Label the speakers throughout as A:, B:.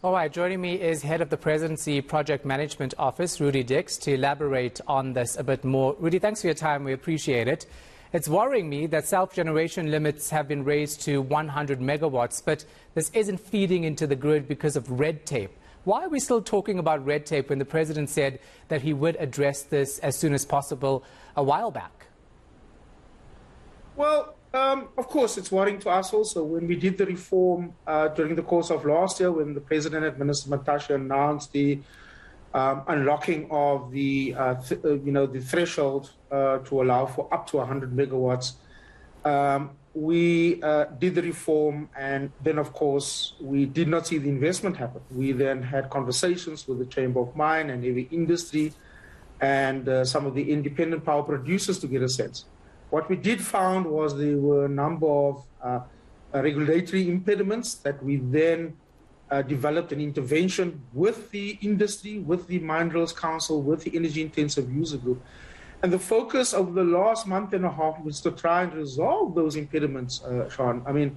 A: All right, joining me is Head of the Presidency Project Management Office, Rudi Dicks, to elaborate on this a bit more. Rudi, thanks for your time. We appreciate it. It's worrying me that self-generation limits have been raised to 100 megawatts, but this isn't feeding into the grid because of red tape. Why are we still talking about red tape when the President said that he would address this as soon as possible a while back?
B: Well, of course, it's worrying to us also. When we did the reform during the course of last year, when the President and Minister Matashe announced the unlocking of the threshold to allow for up to 100 megawatts, we did the reform, and then, of course, we did not see the investment happen. We then had conversations with the Chamber of Mine and Heavy Industry and some of the independent power producers to get a sense. What we did find was there were a number of regulatory impediments that we then developed an intervention with the industry, with the Mine Drills Council, with the Energy Intensive User Group. And the focus of the last month and a half was to try and resolve those impediments, Shahan. I mean,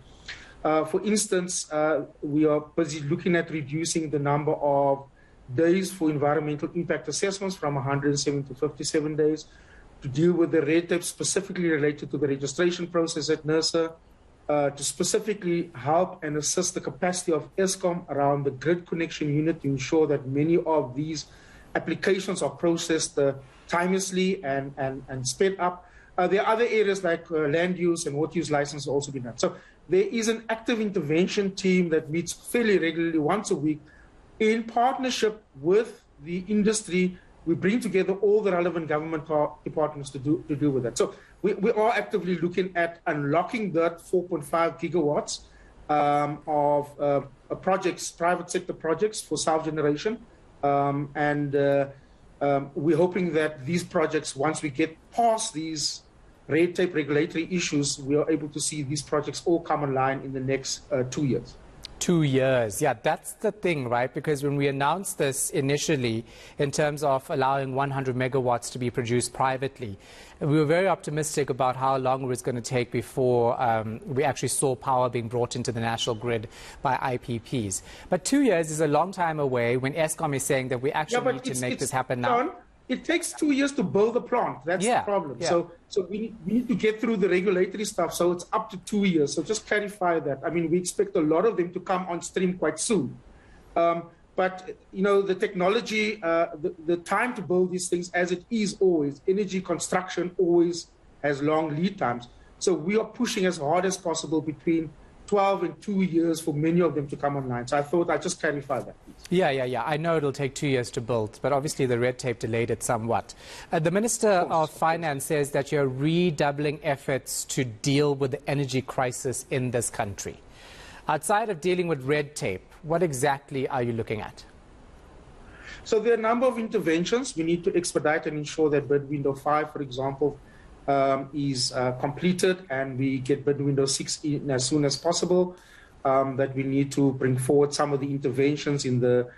B: for instance, we are busy looking at reducing the number of days for environmental impact assessments from 107 to 57 days, to deal with the red tape specifically related to the registration process at NERSA, to specifically help and assist the capacity of Eskom around the grid connection unit to ensure that many of these applications are processed timelessly and sped up. There are other areas like land use and water use license also been done. So there is an active intervention team that meets fairly regularly once a week in partnership with the industry. We bring together all the relevant government departments to deal with that. So we are actively looking at unlocking that 4.5 gigawatts of projects, private sector projects for self-generation. We're hoping that these projects, once we get past these red tape regulatory issues, we are able to see these projects all come online in the next 2 years.
A: 2 years. Yeah, that's the thing, right? Because when we announced this initially in terms of allowing 100 megawatts to be produced privately, we were very optimistic about how long it was going to take before we actually saw power being brought into the national grid by IPPs. But 2 years is a long time away when Eskom is saying that we actually need to make this happen now.
B: It takes 2 years to build a plant. That's the problem.
A: Yeah.
B: So we need to get through the regulatory stuff. So it's up to 2 years. So just clarify that. I mean, we expect a lot of them to come on stream quite soon. But, you know, the technology, the time to build these things, as it is always, energy construction always has long lead times. So we are pushing as hard as possible between 12 and 2 years for many of them to come online. So I thought I'd just clarify that.
A: Yeah. I know it'll take 2 years to build, but obviously the red tape delayed it somewhat. The Minister of Finance says that you're redoubling efforts to deal with the energy crisis in this country. Outside of dealing with red tape, what exactly are you looking at?
B: So there are a number of interventions. We need to expedite and ensure that bid window 5, for example, is completed, and we get bid window 6 in as soon as possible. That we need to bring forward some of the interventions in the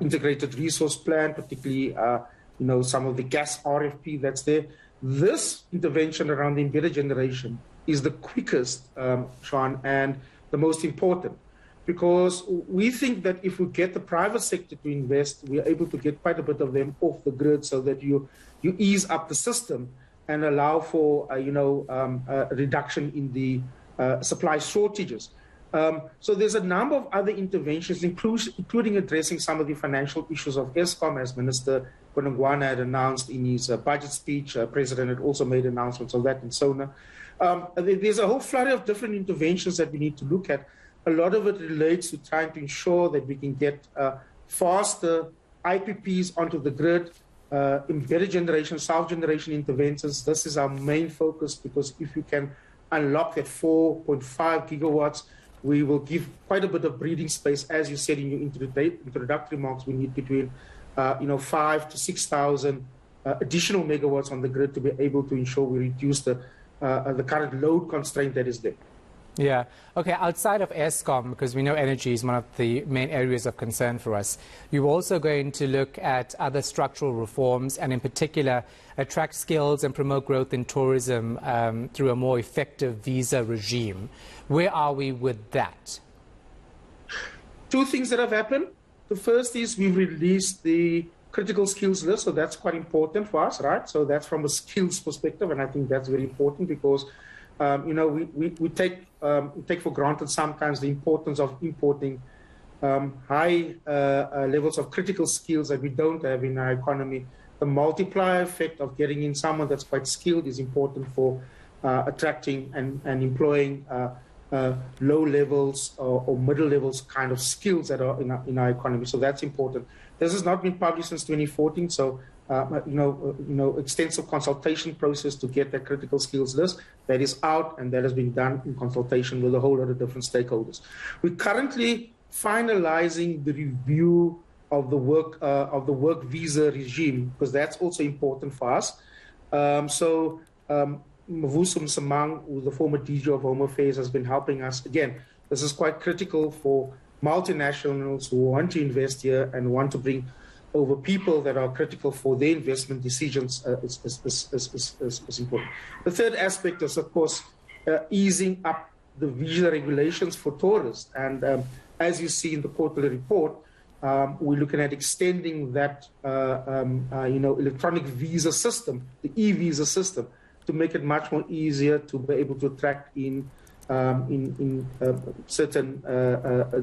B: integrated resource plan, particularly some of the gas RFP that's there. This intervention around the embedded generation is the quickest, Shahan, and the most important, because we think that if we get the private sector to invest, we are able to get quite a bit of them off the grid so that you ease up the system and allow for a reduction in the supply shortages. So there's a number of other interventions, including addressing some of the financial issues of Eskom, as Minister Vulindlela had announced in his budget speech. President had also made announcements of that in SONA. There's a whole flurry of different interventions that we need to look at. A lot of it relates to trying to ensure that we can get faster IPPs onto the grid, embedded generation, self-generation interventions. This is our main focus, because if you can unlock that 4.5 gigawatts, we will give quite a bit of breathing space. As you said in your introductory remarks, we need between 5,000 to 6,000 additional megawatts on the grid to be able to ensure we reduce the current load constraint that is there.
A: Yeah. Okay, outside of Eskom, because we know energy is one of the main areas of concern for us, you're also going to look at other structural reforms and in particular attract skills and promote growth in tourism through a more effective visa regime. Where are we with that?
B: Two things that have happened. The first is we've released the critical skills list, so that's quite important for us, right? So that's from a skills perspective, and I think that's very important because, we take for granted sometimes the importance of importing high levels of critical skills that we don't have in our economy. The multiplier effect of getting in someone that's quite skilled is important for attracting and employing low levels or middle levels kind of skills that are in our economy. So that's important. This has not been published since 2014, so extensive consultation process to get that critical skills list that is out, and that has been done in consultation with a whole lot of different stakeholders. We're currently finalizing the review of the work visa regime, because that's also important for us. Mvuso Msamang, who's the former DG of Home Affairs, has been helping us. Again, this is quite critical for multinationals who want to invest here and want to bring over people that are critical for their investment decisions. Is important. The third aspect is, of course, easing up the visa regulations for tourists. And as you see in the quarterly report, we're looking at extending that electronic visa system, the e-visa system, to make it much more easier to be able to attract in certain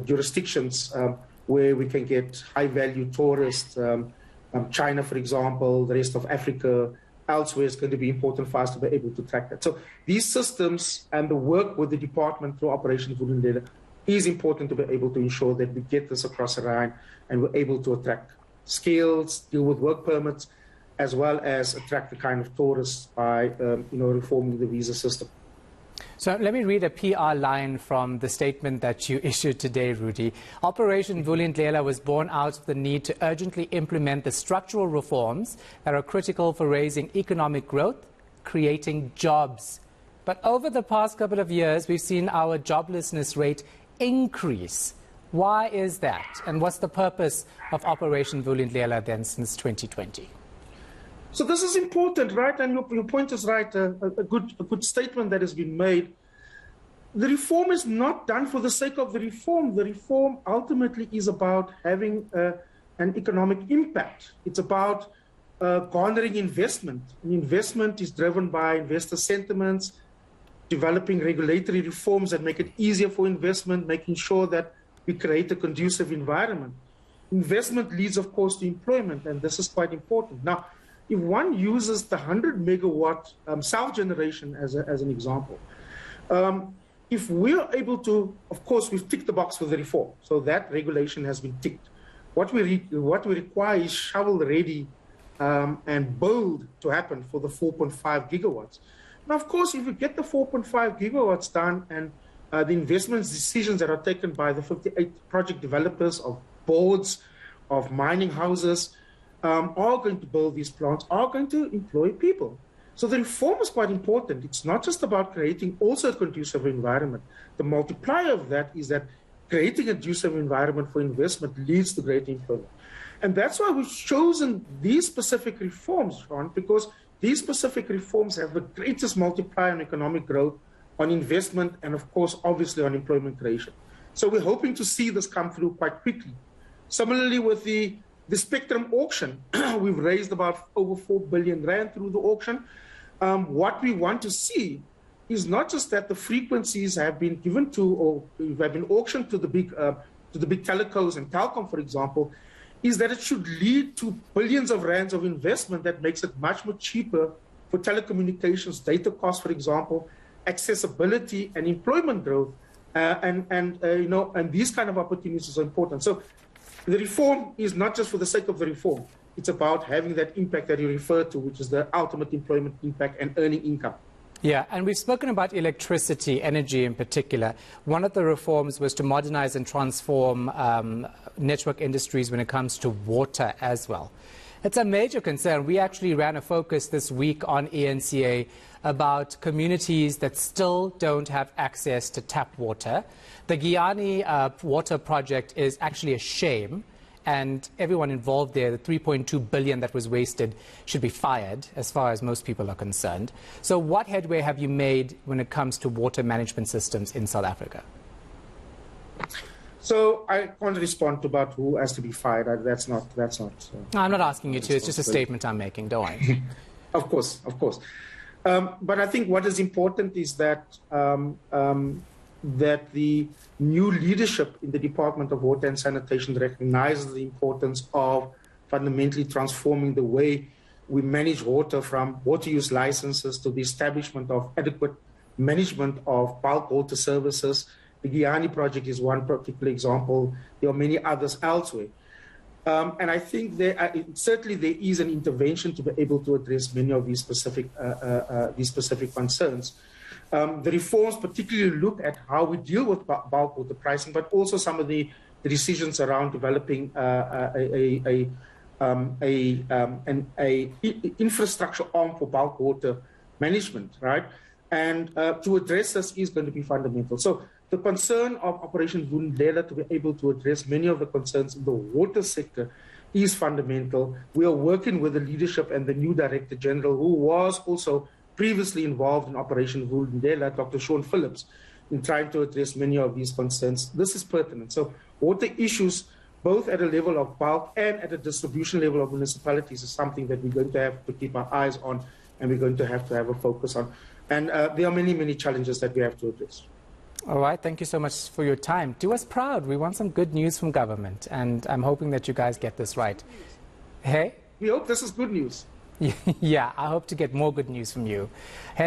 B: jurisdictions where we can get high-value tourists. China, for example, the rest of Africa, elsewhere is going to be important for us to be able to track that. So these systems and the work with the department through Operation Vulindlela is important to be able to ensure that we get this across the line and we're able to attract skills, deal with work permits, as well as attract the kind of tourists by reforming the visa system.
A: So let me read a PR line from the statement that you issued today, Rudi. Operation Vulindlela was born out of the need to urgently implement the structural reforms that are critical for raising economic growth, creating jobs. But over the past couple of years, we've seen our joblessness rate increase. Why is that? And what's the purpose of Operation Vulindlela then since 2020?
B: So this is important, right? And your point is right. A good statement that has been made. The reform is not done for the sake of the reform. The reform ultimately is about having an economic impact. It's about garnering investment. And investment is driven by investor sentiments, developing regulatory reforms that make it easier for investment, making sure that we create a conducive environment. Investment leads, of course, to employment, and this is quite important. Now, if one uses the 100 megawatt self-generation as an example, if we're able to, of course, we've ticked the box for the reform, so that regulation has been ticked. What we require is shovel-ready and build to happen for the 4.5 gigawatts. Now, of course, if we get the 4.5 gigawatts done and the investment decisions that are taken by the 58 project developers of boards, of mining houses, are going to build these plants, are going to employ people. So the reform is quite important. It's not just about creating also a conducive environment. The multiplier of that is that creating a conducive environment for investment leads to great employment. And that's why we've chosen these specific reforms, Ron, because these specific reforms have the greatest multiplier on economic growth, on investment, and of course, obviously on employment creation. So we're hoping to see this come through quite quickly. Similarly, with the spectrum auction, we've raised about over 4 billion rand through the auction. What we want to see is not just that the frequencies have been given to or have been auctioned to the big telcos and Telkom, for example, is that it should lead to billions of rands of investment that makes it much more cheaper for telecommunications, data costs, for example, accessibility and employment growth, and these kind of opportunities are important. So the reform is not just for the sake of the reform. It's about having that impact that you refer to, which is the ultimate employment impact and earning income.
A: Yeah, and we've spoken about electricity, energy in particular. One of the reforms was to modernize and transform network industries when it comes to water as well. It's a major concern. We actually ran a focus this week on eNCA about communities that still don't have access to tap water. The Giyani water project is actually a shame, and everyone involved there, the 3.2 billion that was wasted, should be fired as far as most people are concerned. So what headway have you made when it comes to water management systems in South Africa?
B: So I can't respond to about who has to be fired. That's not.
A: No, I'm not asking you to. It's just a statement I'm making. Don't worry.
B: Of course. But I think what is important is that that the new leadership in the Department of Water and Sanitation recognizes the importance of fundamentally transforming the way we manage water, from water use licenses to the establishment of adequate management of bulk water services. The Guyani project is one particular example. There are many others elsewhere. And I think certainly there is an intervention to be able to address many of these specific concerns. The reforms particularly look at how we deal with bulk water pricing, but also some of the decisions around developing an infrastructure arm for bulk water management, right? And to address this is going to be fundamental. So the concern of Operation Vulindlela to be able to address many of the concerns in the water sector is fundamental. We are working with the leadership and the new Director General, who was also previously involved in Operation Vulindlela, Dr. Shahan Phillips, in trying to address many of these concerns. This is pertinent. So water issues, both at a level of bulk and at a distribution level of municipalities, is something that we're going to have to keep our eyes on, and we're going to have a focus on. And there are many, many challenges that we have to address.
A: All right, thank you so much for your time. Do us proud. We want some good news from government, and I'm hoping that you guys get this right. Hey?
B: We hope this is good news.
A: Yeah, I hope to get more good news from you. Hey.